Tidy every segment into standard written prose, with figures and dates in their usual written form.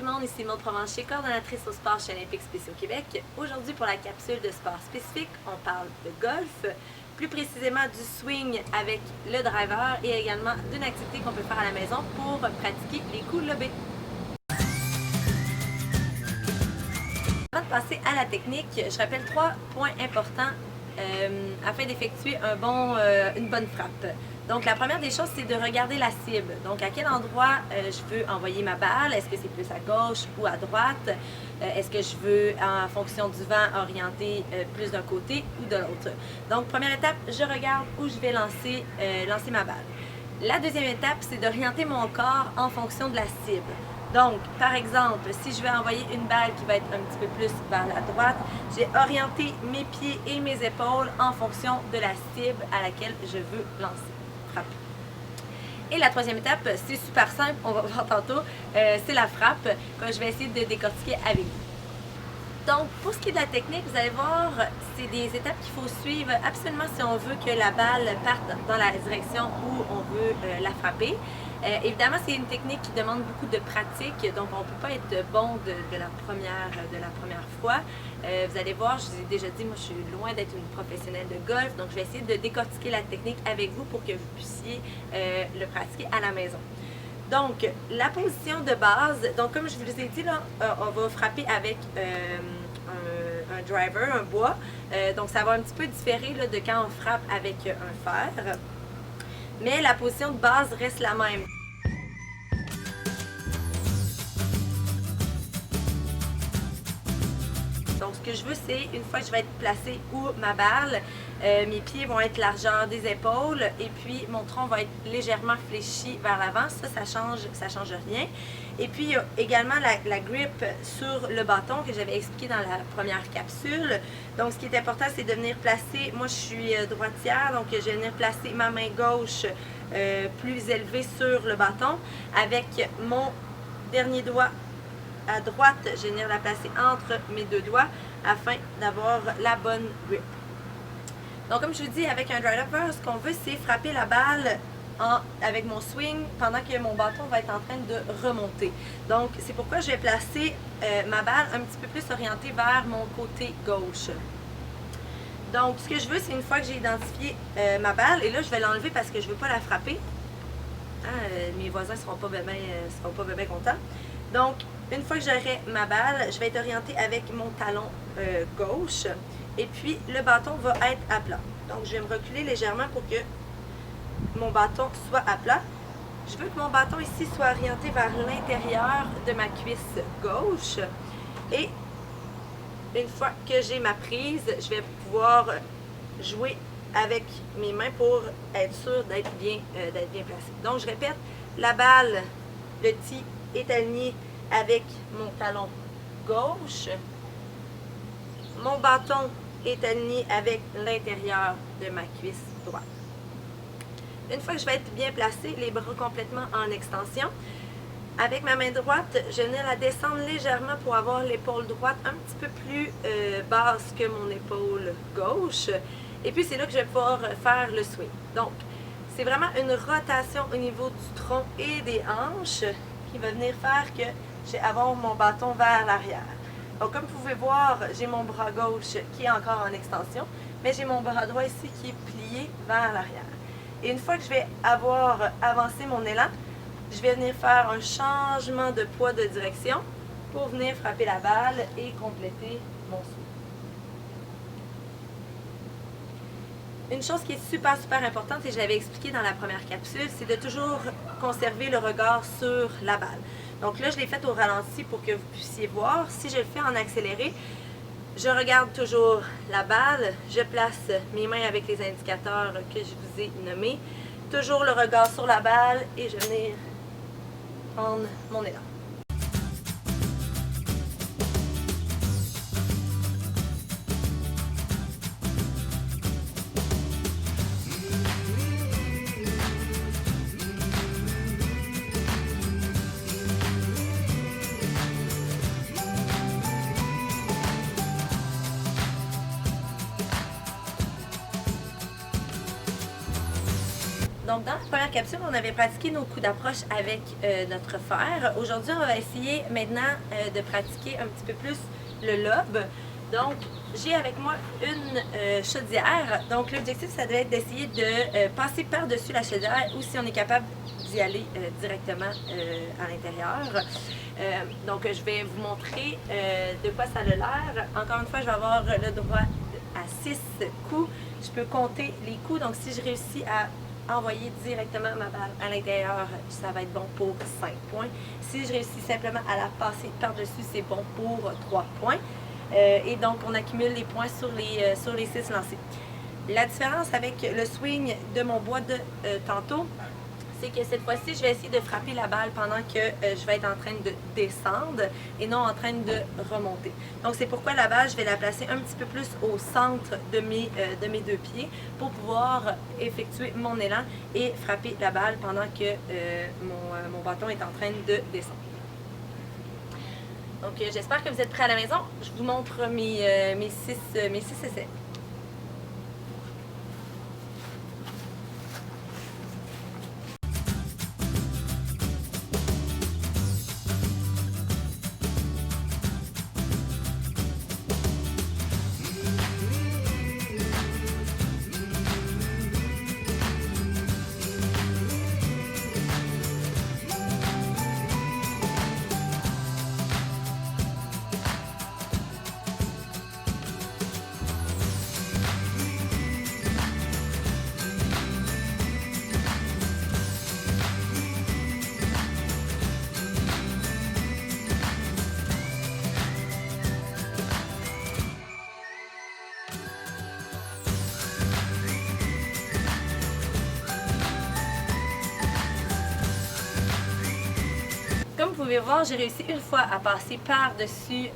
monde, ici Maude Provencher, coordonnatrice au sport chez Olympiques Spéciaux Québec. Aujourd'hui, pour la capsule de sport spécifique, on parle de golf, plus précisément du swing avec le driver et également d'une activité qu'on peut faire à la maison pour pratiquer les coups lobés. Avant de passer à la technique, je rappelle 3 points importants afin d'effectuer une bonne frappe. Donc, la première des choses, c'est de regarder la cible. Donc, à quel endroit je veux envoyer ma balle? Est-ce que c'est plus à gauche ou à droite? Est-ce que je veux, en fonction du vent, orienter plus d'un côté ou de l'autre? Donc, première étape, je regarde où je vais lancer ma balle. La deuxième étape, c'est d'orienter mon corps en fonction de la cible. Donc, par exemple, si je vais envoyer une balle qui va être un petit peu plus vers la droite, j'ai orienté mes pieds et mes épaules en fonction de la cible à laquelle je veux lancer. Frappe. Et la troisième étape, c'est super simple, on va voir tantôt, c'est la frappe que je vais essayer de décortiquer avec vous. Donc, pour ce qui est de la technique, vous allez voir, c'est des étapes qu'il faut suivre absolument si on veut que la balle parte dans la direction où on veut la frapper. Évidemment, c'est une technique qui demande beaucoup de pratique, donc on ne peut pas être bon de la première fois. Vous allez voir, je vous ai déjà dit, moi je suis loin d'être une professionnelle de golf, donc je vais essayer de décortiquer la technique avec vous pour que vous puissiez le pratiquer à la maison. Donc, la position de base, donc comme je vous ai dit, là, on va frapper avec un driver, un bois. Donc, ça va un petit peu différer là, de quand on frappe avec un fer. Mais la position de base reste la même. Donc, ce que je veux, c'est, une fois que je vais être placée où ma balle, mes pieds vont être largeur des épaules et puis mon tronc va être légèrement fléchi vers l'avant. Ça change rien. Et puis, il y a également la grip sur le bâton que j'avais expliqué dans la première capsule. Donc, ce qui est important, c'est de venir placer, moi je suis droitière, donc je vais venir placer ma main gauche plus élevée sur le bâton avec mon dernier doigt à droite, je vais venir la placer entre mes deux doigts afin d'avoir la bonne grip. Donc, comme je vous dis, avec un driver, ce qu'on veut, c'est frapper la balle avec mon swing pendant que mon bâton va être en train de remonter. Donc, c'est pourquoi je vais placer ma balle un petit peu plus orientée vers mon côté gauche. Donc, ce que je veux, c'est une fois que j'ai identifié ma balle, et là, je vais l'enlever parce que je ne veux pas la frapper. Mes voisins ne seront pas bien contents. Donc, une fois que j'aurai ma balle, je vais être orientée avec mon talon gauche et puis le bâton va être à plat. Donc, je vais me reculer légèrement pour que mon bâton soit à plat. Je veux que mon bâton ici soit orienté vers l'intérieur de ma cuisse gauche et une fois que j'ai ma prise, je vais pouvoir jouer avec mes mains pour être sûr d'être bien placé. Donc, je répète, la balle, le tee est aligné avec mon talon gauche. Mon bâton est aligné avec l'intérieur de ma cuisse droite. Une fois que je vais être bien placée, les bras complètement en extension, avec ma main droite, je vais venir la descendre légèrement pour avoir l'épaule droite un petit peu plus basse que mon épaule gauche. Et puis, c'est là que je vais pouvoir faire le swing. Donc, c'est vraiment une rotation au niveau du tronc et des hanches qui va venir faire que je vais avoir mon bâton vers l'arrière. Donc, comme vous pouvez voir, j'ai mon bras gauche qui est encore en extension, mais j'ai mon bras droit ici qui est plié vers l'arrière. Et une fois que je vais avoir avancé mon élan, je vais venir faire un changement de poids de direction pour venir frapper la balle et compléter mon swing. Une chose qui est super importante, et je l'avais expliqué dans la première capsule, c'est de toujours conserver le regard sur la balle. Donc là, je l'ai fait au ralenti pour que vous puissiez voir. Si je le fais en accéléré, je regarde toujours la balle, je place mes mains avec les indicateurs que je vous ai nommés, toujours le regard sur la balle et je vais venir prendre mon élan. Donc, dans la première capsule, on avait pratiqué nos coups d'approche avec notre fer. Aujourd'hui, on va essayer maintenant de pratiquer un petit peu plus le lob. Donc, j'ai avec moi une chaudière. Donc, l'objectif, ça doit être d'essayer de passer par-dessus la chaudière ou si on est capable d'y aller directement à l'intérieur. Donc, je vais vous montrer de quoi ça a l'air. Encore une fois, je vais avoir le droit à 6 coups. Je peux compter les coups. Donc, si je réussis à envoyer directement ma balle à l'intérieur, ça va être bon pour 5 points. Si je réussis simplement à la passer par-dessus, c'est bon pour 3 points. Et donc, on accumule les points sur les 6 lancés. La différence avec le swing de mon bois de tantôt, c'est que cette fois-ci, je vais essayer de frapper la balle pendant que je vais être en train de descendre et non en train de remonter. Donc, c'est pourquoi la balle, je vais la placer un petit peu plus au centre de mes 2 pieds pour pouvoir effectuer mon élan et frapper la balle pendant que mon bâton est en train de descendre. Donc, j'espère que vous êtes prêts à la maison. Je vous montre mes 6 essais. Comme vous pouvez voir, j'ai réussi une fois à passer par-dessus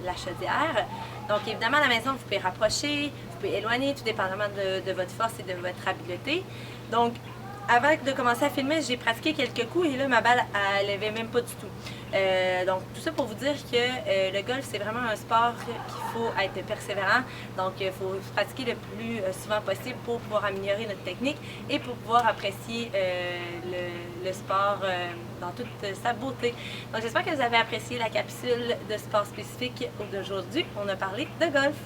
la chaudière. Donc évidemment, à la maison, vous pouvez rapprocher, vous pouvez éloigner, tout dépendamment de votre force et de votre habileté. Donc, avant de commencer à filmer, j'ai pratiqué quelques coups et là, ma balle, elle levait même pas du tout. Donc, tout ça pour vous dire que le golf, c'est vraiment un sport qu'il faut être persévérant. Donc, il faut pratiquer le plus souvent possible pour pouvoir améliorer notre technique et pour pouvoir apprécier le sport dans toute sa beauté. Donc, j'espère que vous avez apprécié la capsule de sport spécifique d'aujourd'hui. On a parlé de golf.